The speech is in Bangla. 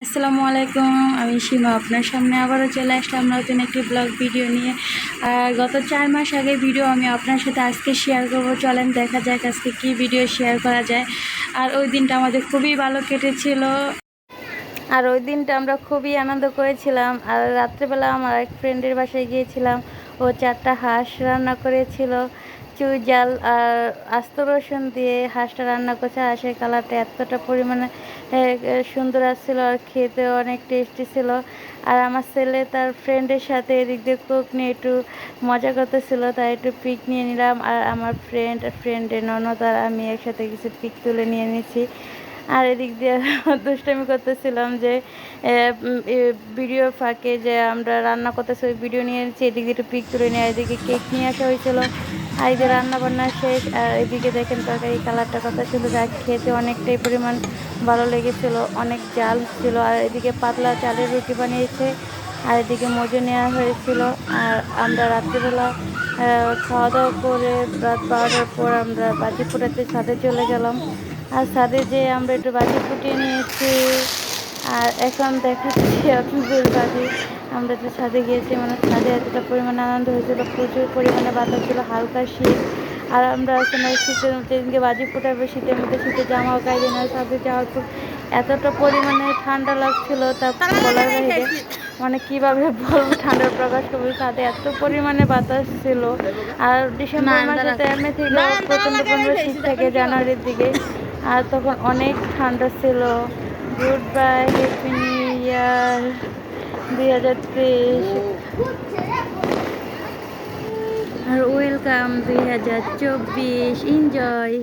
আসসালামু আলাইকুম, আমি সীমা আপনার সামনে আবারও চলে আসলাম নতুন একটি ব্লগ ভিডিও নিয়ে। আর গত 4 মাস আগের ভিডিও আমি আপনার সাথে আজকে শেয়ার করব। চলেন দেখা যাক আজকে কি ভিডিও শেয়ার করা যায়। আর ওই দিনটা আমাদের খুবই ভালো কেটেছিল, আর ওই দিনটা আমরা খুবই আনন্দ করেছিলাম। আর রাত্রেবেলা আমার এক ফ্রেন্ডের বাসায় গিয়েছিলাম, ও 4টা হাঁস রান্না করেছিল। চুই জাল আর আস্ত রসুন দিয়ে হাঁসটা রান্না করছে। হাঁসের কালারটা এতটা পরিমাণে সুন্দর আসছিল, আর খেতে অনেক টেস্টি ছিল। আর আমার ছেলে তার ফ্রেন্ডের সাথে এদিক দিয়ে কোক নিয়ে একটু মজা করতেছিল, তাই একটু পিক নিয়ে নিলাম। আর আমার ফ্রেন্ডের ননদ আর আমি একসাথে কিছু পিক তুলে নিয়ে নিয়েছি। আর এদিক দিয়ে দুষ্টামি করতেছিলাম যে ভিডিও ফাঁকে যে আমরা রান্না করতেছি ওই ভিডিও নিয়ে নিচ্ছি, এদিকে একটু পিক তুলে নিয়ে এদিকে কেক নিয়ে আসা হয়েছিল। আর এদিকে রান্না বান্না শেষ। আর এদিকে দেখেন তরকারি কালারটা কথা ছিল, যা খেতে অনেকটাই পরিমাণ ভালো লেগেছিল, অনেক জাল ছিল। আর এদিকে পাতলা চালের রুটি বানিয়েছে, আর এদিকে মজু নেওয়া হয়েছিল। আর আমরা রাত্রিবেলা খাওয়া দাওয়া করে রাত 12টার পর আমরা বাজি ফোটাতে ছাদে চলে গেলাম। আর ছাদে যেয়ে আমরা একটু বাজি ফুটিয়ে নিয়েছি। আর এখন দেখাচ্ছি আপনাদের বাজি। আমরা যে ছাদে গিয়েছি, মানে ছাদে এতটা পরিমাণে আনন্দ হয়েছিল, প্রচুর পরিমাণে বাতাস ছিল, হালকা শীত। আর আমরা আসলে শীতের যেদিনকে বাজি ফোটাবে শীতের মধ্যে শীতের জামাও গায়ে না, ছাদে যাওয়ার পর এতটা পরিমাণে ঠান্ডা লাগছিল তা বলার বাইরে, মানে কীভাবে বলবো, ঠান্ডার প্রকাশ করবো। ছাদে এত পরিমাণে বাতাস ছিল। আর ডিসেম্বর মাসে তো এমনি থেকে প্রচণ্ড পরিমাণে শীত থাকে জানুয়ারির দিকে, আর তখন অনেক ঠান্ডা ছিল। Good bye, happy new year 2023, আর ওয়েলকাম 2024। এনজয়।